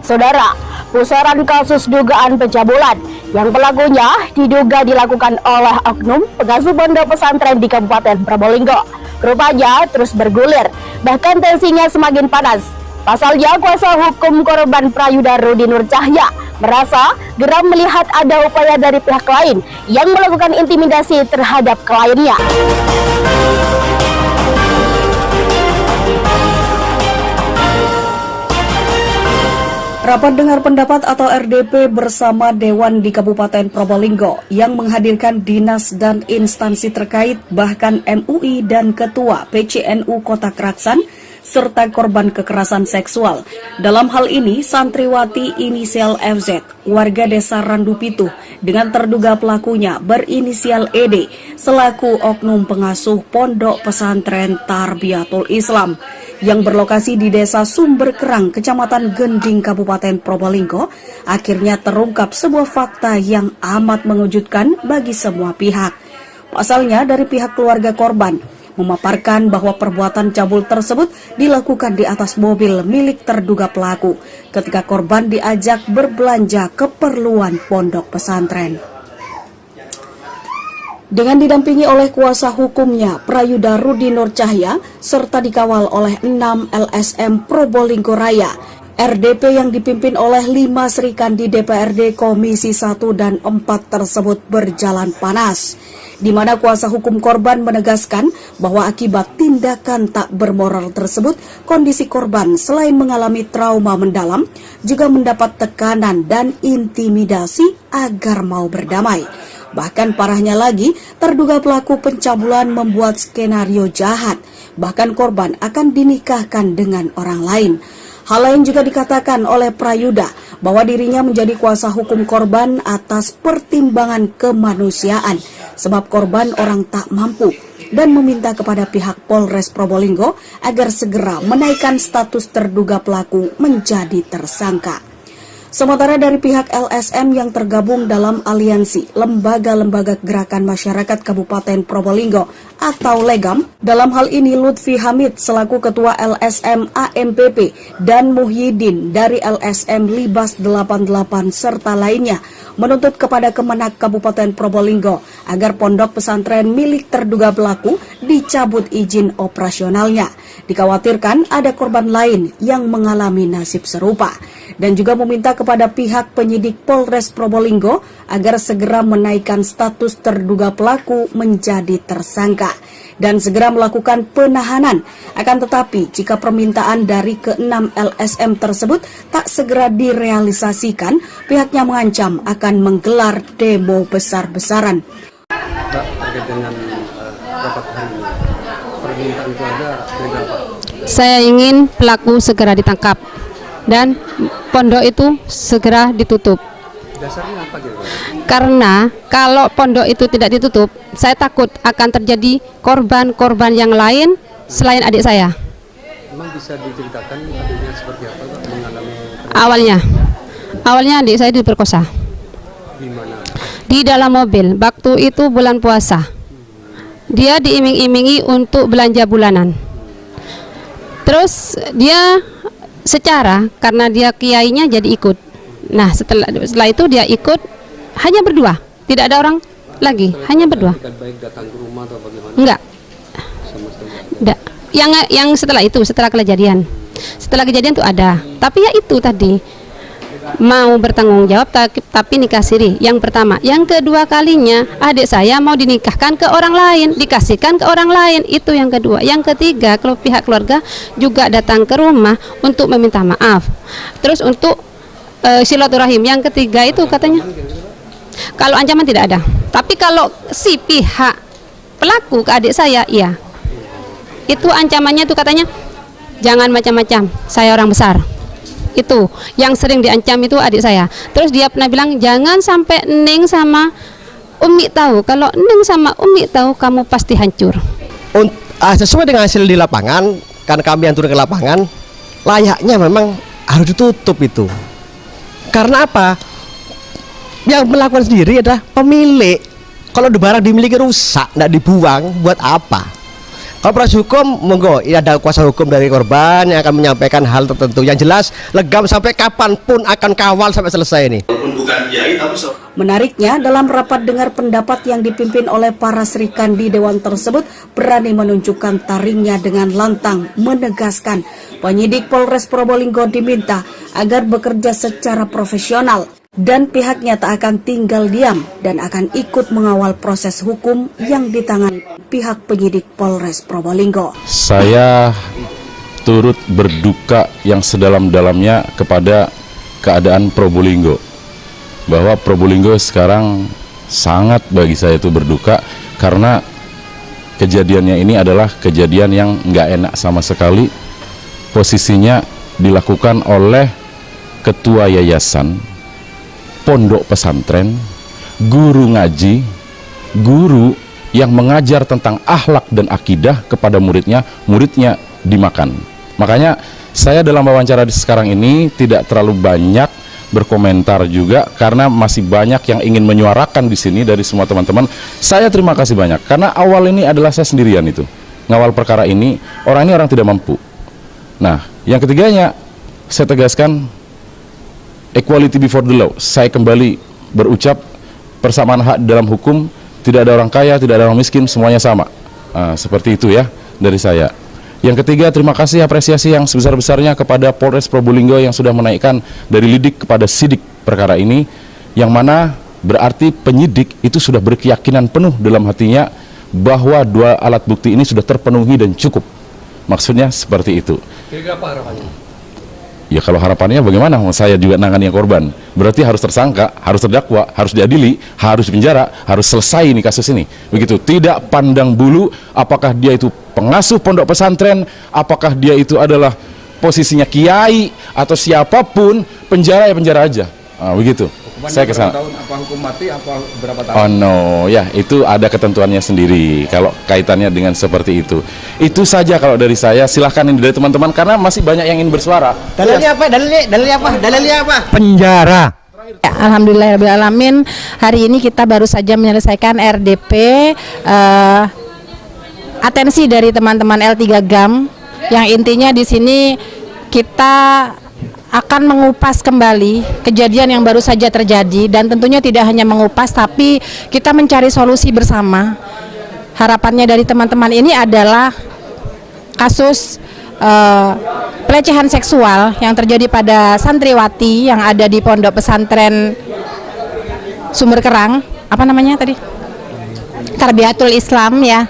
Saudara, pusaran kasus dugaan pencabulan yang pelakunya diduga dilakukan oleh oknum pengasuh pondok pesantren di Kabupaten Probolinggo rupanya terus bergulir, bahkan tensinya semakin panas. Pasalnya, kuasa hukum korban Prayuda Rudi Nur Cahya merasa geram melihat ada upaya dari pihak lain yang melakukan intimidasi terhadap kliennya. Rapat dengar pendapat atau RDP bersama Dewan di Kabupaten Probolinggo yang menghadirkan dinas dan instansi terkait, bahkan MUI dan Ketua PCNU Kota Kraksan, serta korban kekerasan seksual. Dalam hal ini, santriwati inisial FZ, warga desa Randupitu, dengan terduga pelakunya berinisial ED, selaku oknum pengasuh pondok pesantren Tarbiyatul Islam, yang berlokasi di desa Sumberkerang, Kecamatan Gending, Kabupaten Probolinggo, akhirnya terungkap sebuah fakta yang amat mengejutkan bagi semua pihak. Pasalnya, dari pihak keluarga korban memaparkan bahwa perbuatan cabul tersebut dilakukan di atas mobil milik terduga pelaku ketika korban diajak berbelanja keperluan pondok pesantren. Dengan didampingi oleh kuasa hukumnya Prayuda Rudi Nur Cahya serta dikawal oleh 6 LSM Probolinggo Raya, RDP yang dipimpin oleh 5 serikandi DPRD Komisi 1 dan 4 tersebut berjalan panas, di mana kuasa hukum korban menegaskan bahwa akibat tindakan tak bermoral tersebut, kondisi korban selain mengalami trauma mendalam, juga mendapat tekanan dan intimidasi agar mau berdamai. Bahkan parahnya lagi, terduga pelaku pencabulan membuat skenario jahat, bahkan korban akan dinikahkan dengan orang lain. Hal lain juga dikatakan oleh Prayuda bahwa dirinya menjadi kuasa hukum korban atas pertimbangan kemanusiaan, sebab korban orang tak mampu, dan meminta kepada pihak Polres Probolinggo agar segera menaikkan status terduga pelaku menjadi tersangka. Sementara dari pihak LSM yang tergabung dalam aliansi Lembaga-Lembaga Gerakan Masyarakat Kabupaten Probolinggo atau LEGAM, dalam hal ini Lutfi Hamid selaku Ketua LSM AMPP dan Muhyiddin dari LSM Libas 88 serta lainnya menuntut kepada Kemenak Kabupaten Probolinggo agar pondok pesantren milik terduga pelaku dicabut izin operasionalnya. Dikhawatirkan ada korban lain yang mengalami nasib serupa, dan juga meminta kepada pihak penyidik Polres Probolinggo agar segera menaikkan status terduga pelaku menjadi tersangka dan segera melakukan penahanan. Akan tetapi, jika permintaan dari ke-6 LSM tersebut tak segera direalisasikan, pihaknya mengancam akan menggelar demo besar-besaran. Terkait dengan rapat hari ini, permintaan itu ada berapa? Saya ingin pelaku segera ditangkap dan pondok itu segera ditutup. Dasarnya apa gitu? Karena kalau pondok itu tidak ditutup, saya takut akan terjadi korban-korban yang lain selain adik saya. Memang bisa diceritakan adiknya seperti apa Pak, mengalami Awalnya adik saya diperkosa. di mana? Di dalam mobil, waktu itu bulan puasa. Dia diiming-imingi untuk belanja bulanan. Terus dia karena dia kiainya jadi ikut. Nah setelah itu dia ikut hanya berdua, tidak ada orang lagi, hanya berdua. Baik datang ke rumah atau bagaimana? Enggak. Sama Yang setelah kejadian tuh ada, tapi ya itu tadi mau bertanggung jawab tapi nikah siri yang pertama. Yang kedua kalinya adik saya mau dinikahkan ke orang lain, dikasihkan ke orang lain, itu yang kedua. Yang ketiga, kalau pihak keluarga juga datang ke rumah untuk meminta maaf, terus untuk silaturahim. Yang ketiga itu katanya kalau ancaman tidak ada, tapi kalau si pihak pelaku ke adik saya, iya, itu ancamannya tuh katanya jangan macam-macam, saya orang besar. Itu yang sering diancam itu adik saya. Terus dia pernah bilang jangan sampai Neng sama Umi tahu. Kalau Neng sama Umi tahu, kamu pasti hancur. Sesuai dengan hasil di lapangan, kan kami yang turun ke lapangan, layaknya memang harus ditutup itu. Karena apa? Yang melakukan sendiri adalah pemilik. Kalau barang dimiliki rusak, tidak dibuang, buat apa? Kalau proses hukum, monggo, ini ada kuasa hukum dari korban yang akan menyampaikan hal tertentu. Yang jelas, legam sampai kapanpun akan kawal sampai selesai ini. Menariknya, dalam rapat dengar pendapat yang dipimpin oleh para serikandi Dewan tersebut berani menunjukkan taringnya dengan lantang, menegaskan penyidik Polres Probolinggo diminta agar bekerja secara profesional dan pihaknya tak akan tinggal diam dan akan ikut mengawal proses hukum yang ditangani pihak penyidik Polres Probolinggo. Saya turut berduka yang sedalam-dalamnya kepada keadaan Probolinggo, bahwa Probolinggo sekarang sangat bagi saya itu berduka karena kejadiannya ini adalah kejadian yang nggak enak sama sekali. Posisinya dilakukan oleh ketua yayasan, pondok pesantren, guru ngaji, guru yang mengajar tentang akhlak dan akidah kepada muridnya, muridnya dimakan. Makanya saya dalam wawancara sekarang ini tidak terlalu banyak berkomentar juga karena masih banyak yang ingin menyuarakan di sini dari semua teman-teman. Saya terima kasih banyak karena awal ini adalah saya sendirian itu ngawal perkara ini, orang ini orang tidak mampu. Nah, yang ketiganya saya tegaskan equality before the law. Saya kembali berucap persamaan hak dalam hukum, tidak ada orang kaya, tidak ada orang miskin, semuanya sama. Seperti itu ya dari saya. Yang ketiga, terima kasih apresiasi yang sebesar-besarnya kepada Polres Probolinggo yang sudah menaikkan dari lidik kepada sidik perkara ini, yang mana berarti penyidik itu sudah berkeyakinan penuh dalam hatinya bahwa dua alat bukti ini sudah terpenuhi dan cukup. Maksudnya seperti itu. Kira-kira apa harapannya? Ya kalau harapannya bagaimana? Saya juga nangani yang korban. Berarti harus tersangka, harus terdakwa, harus diadili, harus dipenjara, harus selesai ini kasus ini. Begitu. Tidak pandang bulu apakah dia itu pengasuh pondok pesantren, apakah dia itu adalah posisinya kiai atau siapapun, penjara ya penjara aja. Begitu. Hukumannya Saya kesana. berapa tahun? Apa hukum mati? Apa berapa tahun? Oh no, ya itu ada ketentuannya sendiri kalau kaitannya dengan seperti itu. Itu saja kalau dari saya. Silahkan ini dari teman-teman karena masih banyak yang ingin bersuara. Dalilnya apa? Dalilnya apa? Penjara. Ya, alhamdulillahirrahmanirrahim. Hari ini kita baru saja menyelesaikan RDP. Atensi dari teman-teman L3 GAM yang intinya di sini kita akan mengupas kembali kejadian yang baru saja terjadi dan tentunya tidak hanya mengupas tapi kita mencari solusi bersama. Harapannya dari teman-teman ini adalah kasus pelecehan seksual yang terjadi pada santriwati yang ada di pondok pesantren Sumber Kerang, apa namanya tadi? Tarbiyatul Islam ya,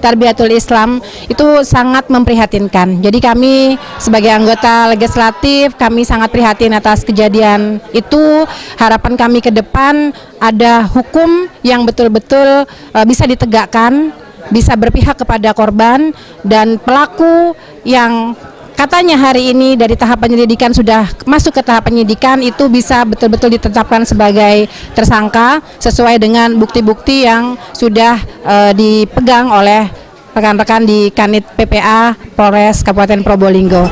Tarbiyatul Islam itu sangat memprihatinkan. Jadi kami sebagai anggota legislatif kami sangat prihatin atas kejadian itu. Harapan kami ke depan ada hukum yang betul-betul bisa ditegakkan, bisa berpihak kepada korban dan pelaku yang katanya hari ini dari tahap penyelidikan sudah masuk ke tahap penyidikan itu bisa betul-betul ditetapkan sebagai tersangka sesuai dengan bukti-bukti yang sudah dipegang oleh rekan-rekan di Kanit PPA Polres Kabupaten Probolinggo.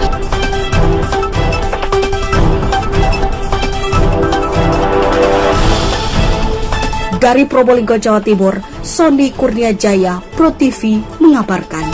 Dari Probolinggo, Jawa Timur, Sony Kurnia Jaya, Pro TV mengabarkan.